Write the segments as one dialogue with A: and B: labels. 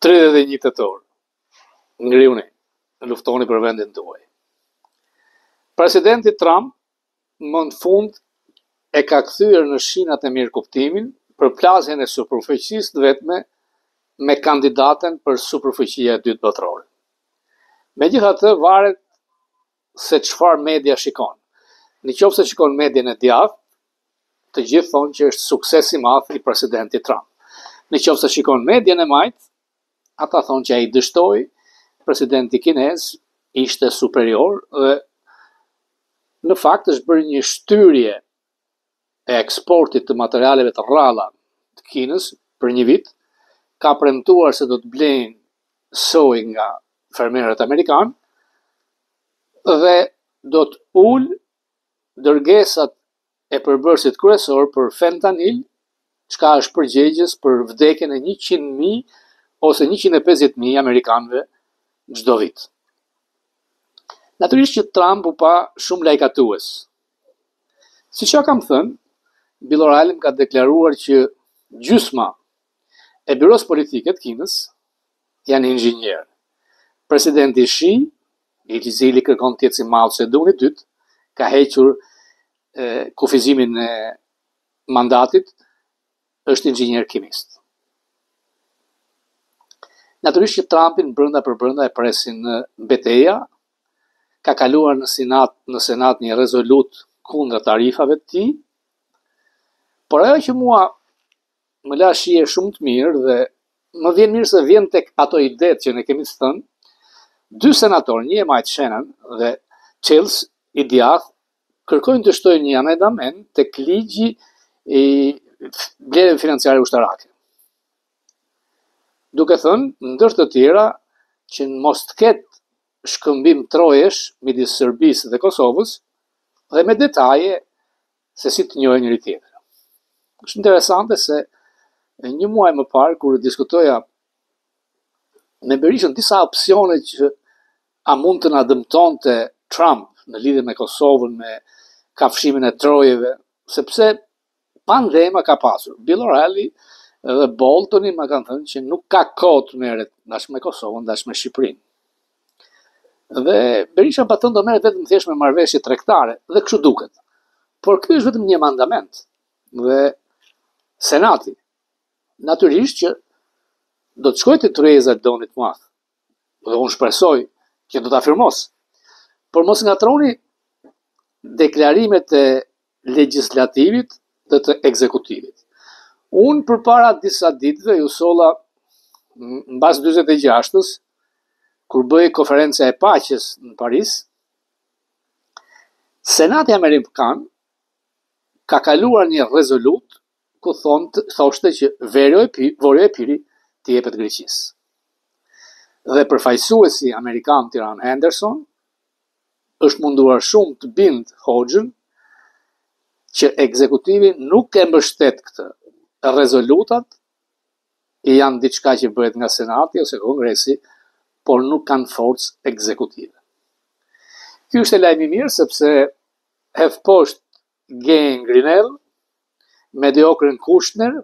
A: 31 tetor, ngriuni, luftoni për vendin tuaj. Presidenti Trump më në fund e ka kthyer në shinat e mirë kuptimin për plasjen e superfuqisë të vetme me kandidaten për superfuqia e dytë botërore. Megjithatë, varet se çfarë media shikon. Nëse shikon median e djathtë, të gjithë thonë që është sukses i madh i presidentit Trump. Nëse shikon median e majt, ata thonë që ai dështoi, presidenti kinez ishte superior dhe në fakt është bërë një shtyrje e eksportit të materialeve të rralla të Kinës për një vit, ka premtuar se do të blejnë soj nga fermerët amerikanë dhe do të ulë dërgesat e përbërësit kryesor për fentanil, çka është përgjegjës për vdekjen e 100.000 ose 150.000 amerikanëve çdo vit. Natyrisht që Trump u pa shumë lajkatues. Siç ja kam thënë, Bill O'Reilly ka deklaruar që gjysma e byros politike të Kinës janë inxhinierë. Presidenti Xi, i cili kërkon të jetë si Mao Zedong i dytë, ka hequr kufizimin e mandatit, është inxhinier kimist. Natyrisht që Trumpin brenda për brenda e presin betejë, ka kaluar në senat një rezolut kundër tarifave të tij, por ajo që mua më la shije shumë të mirë dhe më vjen mirë se vjen tek ato idetë që ne kemi thënë, dy senatorë, një e Mike Shannon dhe Chelsea i djathtë, kërkojnë të shtojnë një amendament tek ligji i blerjeve financiare ushtarake. Duke thënë, ndër të tjera, që mos të ketë shkëmbim trojesh midis Serbisë dhe Kosovës dhe me detaje se si të njohë njëri tjetër. Është interesante se një muaj më parë, kur diskutoja me Berishën disa opsione që a mund të na dëmtonte Trump në lidhje me Kosovën, me kafshimin e trojeve, sepse pandema ka pasur. Bill O'Reilly dhe Boltoni ma kanë thënë që nuk ka kohë të merret dash me Kosovën, dash me Shqipërinë. Dhe Berisha patën do merret vetëm thjesht me marrëveshje tregtare, dhe kështu duket. Por ky është vetëm një mandament. Dhe Senati, natyrisht që do të shkojë te tryeza e Donit Muth. Dhe unë shpresoj që do ta firmos. Por mos ngatroni deklarimet e legjislativit dhe të ekzekutivit. Unë përpara disa ditëve ju solla mbas 46-s, kur bëi konferenca e paqes në Paris, Senati Amerikan ka kaluar një rezolut ku thoshte që vorja e piri të jepet Greqisë. Dhe përfaqësuesi amerikan Tiran Henderson është munduar shumë të bind Hoxhën që ekzekutivi nuk e mbështet këtë. Rezolutat janë diçka që bëhet nga Senati ose Kongresi, por nuk kanë forcë ekzekutive. Ky është e lajmi mirë sepse hedh poshtë Gay Grinell, mediokrin Kushner,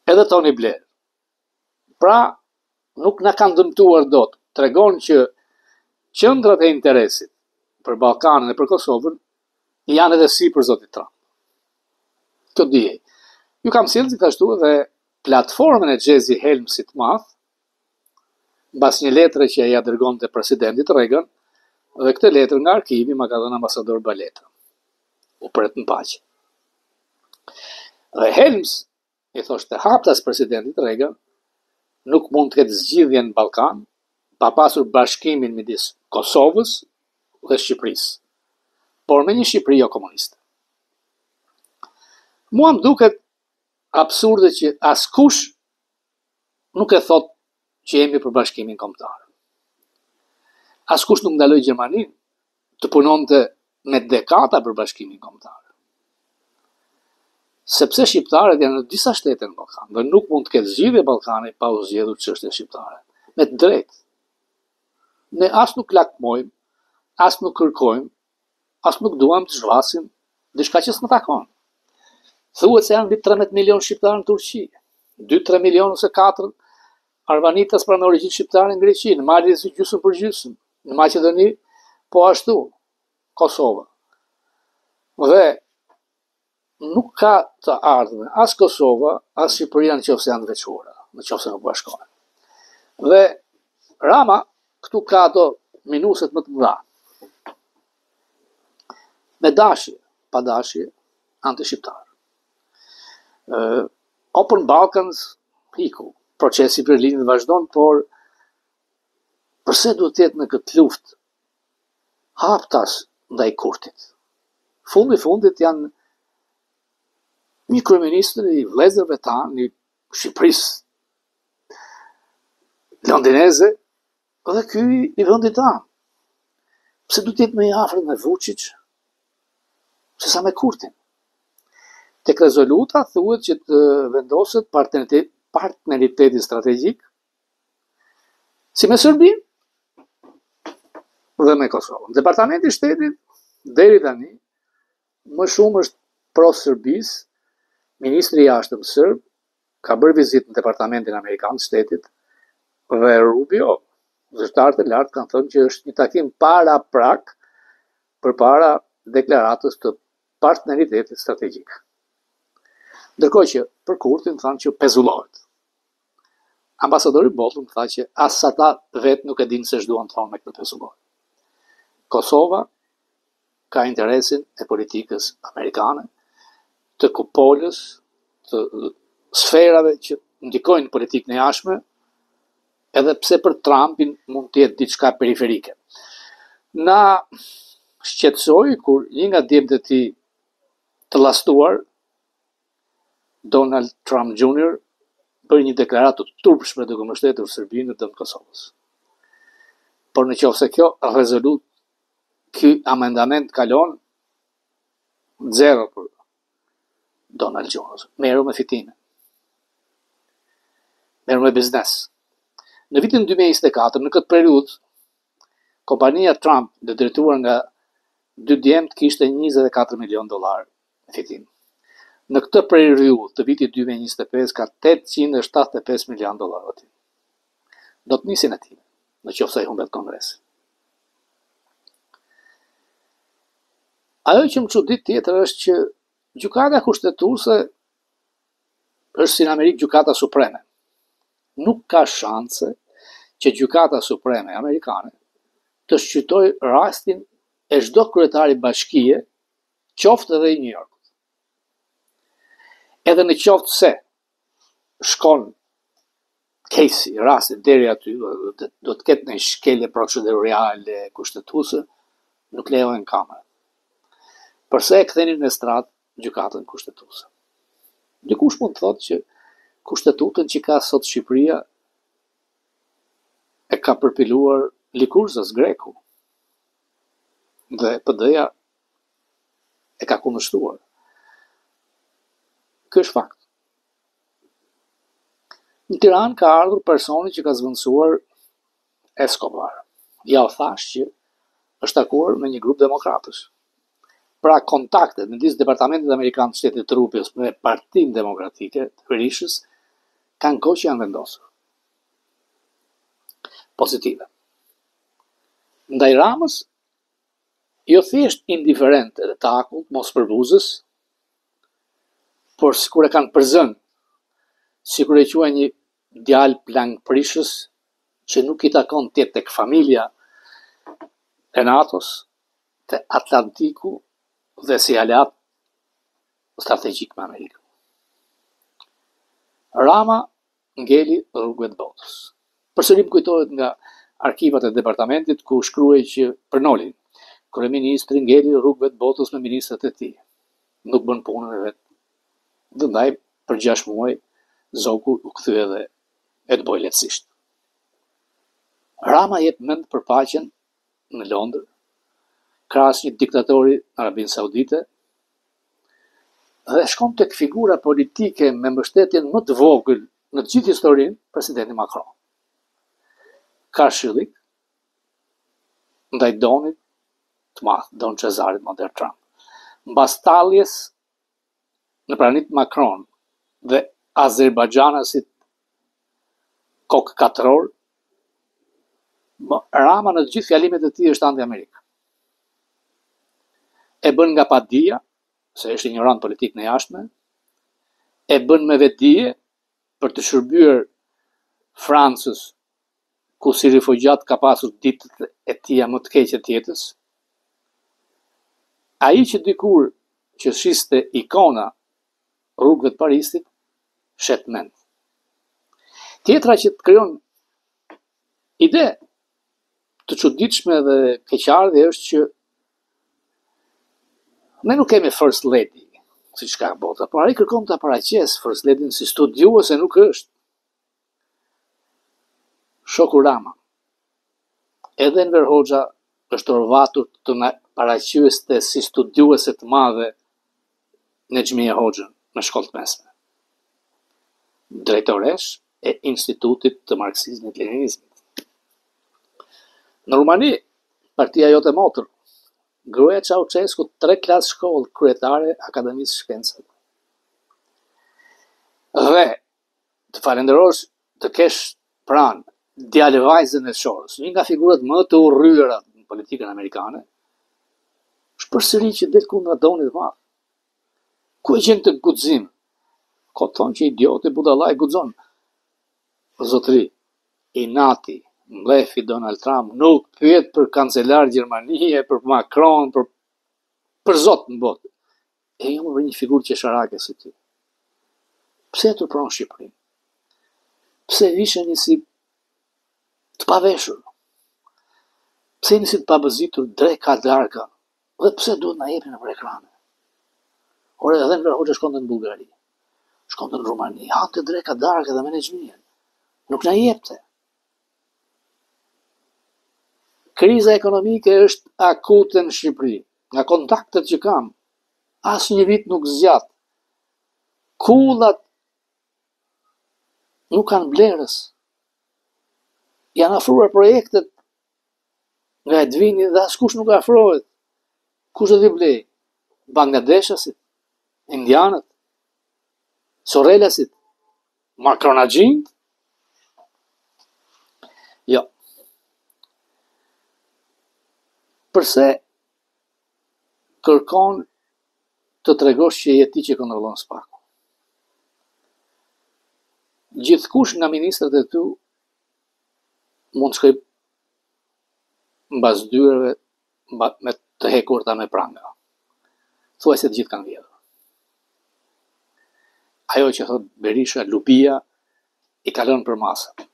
A: edhe Tony Blair. Pra, nuk na kanë dëmtuar dot. Tregon që qendrat e interesit për Ballkanën e për Kosovën janë edhe sipër zotit Trump. Kjo dije. Ju kam sjellë gjithashtu edhe platformën e Jesse Helmsit madh, mbas një letre që ja dërgonte presidentit Reagan, dhe këtë letër nga arkivi ma ka dhënë ambasador Baleta. U pret në paqe. Dhe Helms i thoshte haptas presidentit Reagan, nuk mund të ketë zgjidhje në Ballkan pa pasur bashkimin midis Kosovës dhe Shqipërisë, por me një Shqipëri jo komuniste. Mua më duket absurde që askush nuk e thot që jemi për bashkimin kombëtar. Askush nuk ndaloi Gjermaninë të punonte me dekada për bashkimin kombëtar. Sepse shqiptarët janë në disa shtete në Ballkan dhe nuk mund të ketë zgjidhje Ballkani pa u zgjedhur çështjen shqiptare. Me të drejtë. Ne as nuk lakmojmë, as nuk kërkojmë, as nuk duam të zhvasim diçka që s'na takon. Thuhet se janë mbi 13 milion shqiptarë në Turqi, 2-3 milion ose 4 Arvanitas pranë origjinë shqiptare në Greqi, në Mali si gjysmë për gjysmë, në Maqedoni po ashtu, Kosova. Dhe nuk ka të ardhme as Kosova, as Shqipëria nëse janë veçuara, nëse nuk bashkohen. Dhe Rama këtu ka ato minuset më të mëdha. Me dashje, pa dashje, anti-shqiptar. Open Balkans hiku, procesi Berlinit vazhdon, por përse duhet të jetë në këtë luftë haptas ndaj Kurtit? Fundit janë një kryeministër i vëllezërve tanë, i Shqipërisë londineze, dhe ky i vendit tanë. Pse duhet të jetë më i afërt me Vučić se sa me Kurtin? Tek rezoluta thuhet që të vendoset partneriteti strategjik si me Serbinë dhe me Kosovën. Departamenti i Shtetit deri tani më shumë është pro-Serbisë. Ministri i jashtëm serb ka bërë vizitë në departamentin amerikan të shtetit dhe Rubio, zyrtarët e lartë kanë thënë që është një takim para prak përpara deklaratës të partneritetit strategjik. Ndërkohë që për Kurtin thanë që pezullohet. Ambasadori Bolton tha që as ata vetë nuk e dinë se ç'duan të thonë me këtë pezullohet. Kosova ka interesin e politikës amerikane, të kupolës, të sferave që ndikojnë politikën e jashtme, edhe pse për Trumpin mund të jetë diçka periferike. Na shqetësoi kur një nga djemtë e tij të llastuar, Donald Trump Jr. bëri një deklaratë të turpshme duke mbështetur Serbinë në dëm të Kosovës. Por nëse kjo rezolut, ky amendament kalon, zero për Donald Jones. Meru me fitime. Meru me biznes. Në vitin 2024, në këtë periudhë, kompania Trump, dhe drejtuar nga dy djemtë, kishte $24 milion fitim. Në këtë periudhë të vitit 2025 ka $875 milion. Do të nisin aty, nëse i humbet Kongresi. Ajo që më çudit tjetër është që gjykata kushtetuese është si në Amerikë gjykata supreme. Nuk ka shanse që gjykata supreme amerikane të shqyrtoj rastin e çdo kryetari bashkie, qoftë edhe i New York. Edhe në qoftë se shkon case-i, rasti deri aty, do të ketë një shkelje procedurale kushtetuese, nuk lejohen kamera. Përse e kthenin në strat gjykatën kushtetuese? Dikush mund të thotë që kushtetutën që ka sot Shqipëria e ka përpiluar Likurzës greku dhe PD-ja e ka kundërshtuar. Ky është fakt. Në Tiranë ka ardhur personi që ka zvendësuar Escobar. Ja u thash që është takuar me një grup demokratësh. Pra kontaktet midis Departamentit Amerikan të Shtetit të Rupios me Partinë Demokratike të Berishës kanë kohë që janë vendosur. Pozitive. Ndaj Ramës, jo thjesht indiferent edhe të akull, mos përbuzës, por sikur e kanë përzën, sikur e quajnë një djalë plank prishës që nuk i takon të jetë tek familja e NATO-s, të Atlantiku dhe si aleat strategjik me Amerikën. Rama ngeli rrugëve të botës. Përsëri më kujtohet nga arkivat e departamentit ku shkruhej që për Nolin, kryeministri ngeli rrugëve të botës me ministrat e tij. Nuk bën punën e vet. Dhe ndaj për 6 muaj Zoku u kthye dhe e të bëj lehtësisht. Rama jep mend për paqen në Londër, krahas një diktatori në Arabinë Saudite, dhe shkon tek figura politike me mbështetjen më të vogël në të gjithë historinë, presidenti Macron. Ka shillik ndaj Donit të madh, Don Cesarit modern Trump. Mbas talljes në pranit Macron dhe Azerbajxhanasit kokë katëror, Rama në të gjithë fjalimet e tij është anti-Amerikë. E bën nga padia, se është ignorant politik në jashtme, e bën me vetdije për të shërbyer Francës, ku si rifugjat ka pasur ditët e tija më të keqe të jetës. Ai që dikur që shiste ikona rrugëve të Parisit, shet mend. Tjetra që të krijon ide të çuditshme dhe keqardhje është që ne nuk kemi first lady, siç ka bota, por ai kërkon ta paraqes first lady si studiuese nuk është. Shoku Rama. Edhe Enver Hoxha është orvatur të na paraqeste si studiuese të madhe në Xhmia Hoxhën në shkollë të mesme. Drejtoresh e Institutit të Marksizmit Leninizmit. Në Rumani, partia jote motër, gruaja Ceaușescu 3 klasë shkollë, kryetare Akademisë Shkencave. Dhe të falenderosh të kesh pranë djalë vajzën e shorës, një nga figurat më të urryera në politikën amerikane, është përsëri që del kundra donit madh. Ku e gjen të guxim? Ko thonë që idioti budallaj guxon. Zotëri, i nati, mlefi Donald Trump nuk pyet për kancelar Gjermanie, për Macron, për zot në botë. E jo më për një figurë qesharake si ti. Pse të pronë Shqipërinë? Pse ishe një si të paveshur? Pse një si të pabëzitur dreka darka? Dhe pse duhet na jepin nëpër ekrane? Ore, edhe Enver Hoxha shkonte në Bullgari, shkonte në Rumani, hante dreka darka dhe menaxhmien. Nuk na jepte. Kriza ekonomike është akute në Shqipëri. Nga kontaktet që kam, asnjë vit nuk zgjat. Kullat nuk kanë blerës. Janë afruar projektet nga Edvini dhe askush nuk afrohet. Kush do t'i blej? Bangladeshasit, indianët, Sorelasit, Macronagjinët? Jo. Përse kërkon të tregosh që je ti që kontrollon spaku? Gjithkush nga ministrat e tu mund të shkoj mbas dyreve me të hekurta me pranga. Thuaj se të gjithë kanë vjedhur. Ajo që thot Berisha, Lupia, i kalon për masë.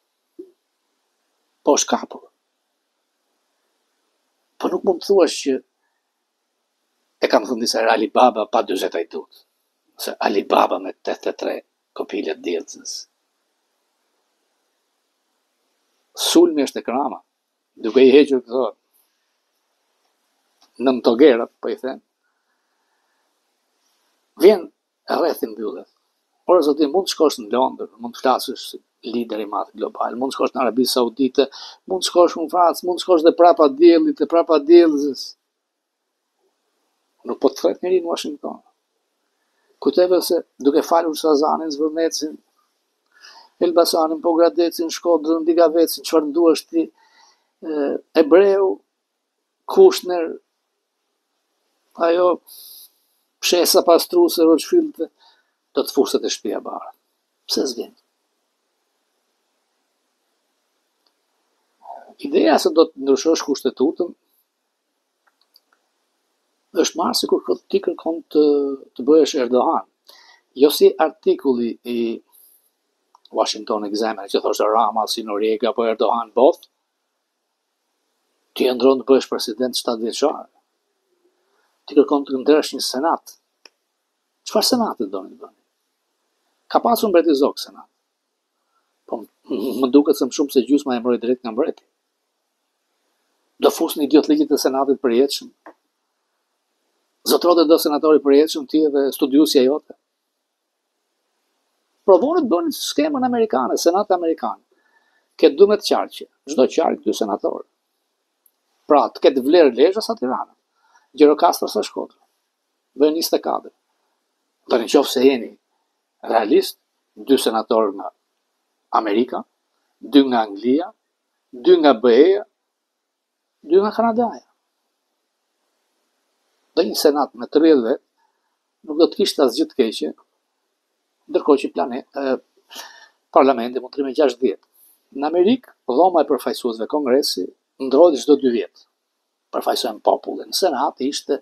A: Po është kapur. Po nuk mund të thuash që e kam thënë disa Alibaba pa 40 ajtut. Se Alibaba me 83 kopile djelëzës. Sulmi është e Krama, duke i hequr këto nën togerat, po i them. Vjen rrethin mbyllet. Ora zoti, mund të shkosh në Londër, mund të flasësh si lider i madh global, mund të shkosh në Arabi Saudite, mund të shkosh në Francë, mund të shkosh dhe prapa diellit, dhe prapa diellëzës. Nuk po të thret njëri në Washington. Kujteve se duke falur Sazanin, Zvërnecin, Elbasanin, Pogradecin, Shkodrën, Digavecin, çfarë duash ti, Ebreu, Kushner, ajo pshesa pastruese Roçfilte, do të fuset e shtëpia bare. Pse s'vjen? Ideja se do të ndryshosh kushtetutën është marrë sikur ti kërkon të bëhesh Erdogan. Jo si artikulli i Washington Examiner që thoshte Rama si Noriega apo Erdogan both, ti ndron të bëhesh president 7 vjeçar. Ti kërkon të ndërsh një senat. Çfarë senati do të bëni? Ka pasur mbreti Zog senat. Po më duket se më shumë se gjysma e mbroi drejt nga mbreti. Do fusni idiot ligjit të senatit përjetshëm. Zotrote do senatori përjetshëm ti edhe studiuesja jote. Provoni të bëni skemën amerikane, senat amerikan. Ke 12 qarqe, çdo qark 2 senatorë. Pra, të ketë vlerë Lezhë sa Tirana, Gjirokastër sa Shkodra. Bëjnë 24. Tani qoftë se jeni realist, 2 senatorë nga Amerika, 2 nga Anglia, 2 nga BE-ja, 2 nga Kanadaja. Dhe një senat me 30 vetë nuk do të kishte asgjë të keqe, ndërkohë që parlamenti mund të rrimë 60. Në Amerikë, dhoma e përfaqësuesve Kongresi ndrohet çdo 2 vjet. Përfaqësojnë popullin. Në senat ishte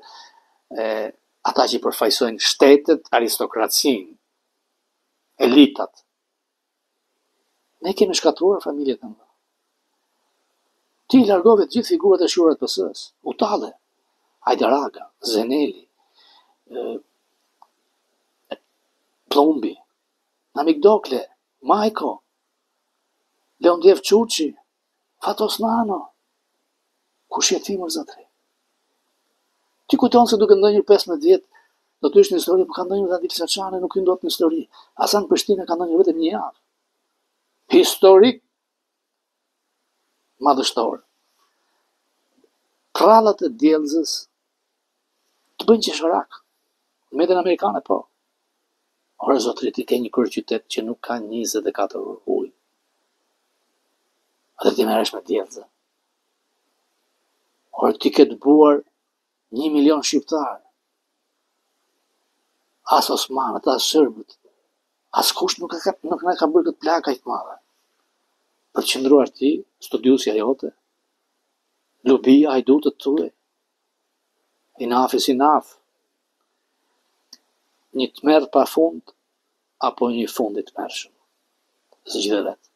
A: ata që përfaqësojnë shtetet, aristokracinë, elitat. Ne kemi shkatruar familjet e mëdha. Ti largove të gjithë figurat e shuara të PS-s. Utalle, Hajde Raga, Zeneli, Plumbi, Namik Dokle, Majko, Leondjev Quqi, Fatos Nano. Kush je ti, më zotri? Ti kujton se duke ndonjë 15 vjet do të ish në histori, por ka ndonjë Adil Saçani nuk hyn dot në histori. Hasan Prishtina ka ndonjë vetëm një javë. Historik madhështor. Krallat e djellëzës të bëjnë qesharak. Metën amerikane po. Ore zotri, ti ke një kryeqytet që nuk ka 24 orë ujë. Atë ti merresh me djellëzë. Ore ti ke të buar 1 milion shqiptarë. As Osmanët, as Shërbët. Askush nuk na ka bërë këtë plagë kaq të madhe. Për të qëndruar ti, studiusja jote, lubia, hajdutët tuaj. Enough is enough. Një tmerr pa fund, apo një fund i tmerrshëm. Zgjidhe vetë.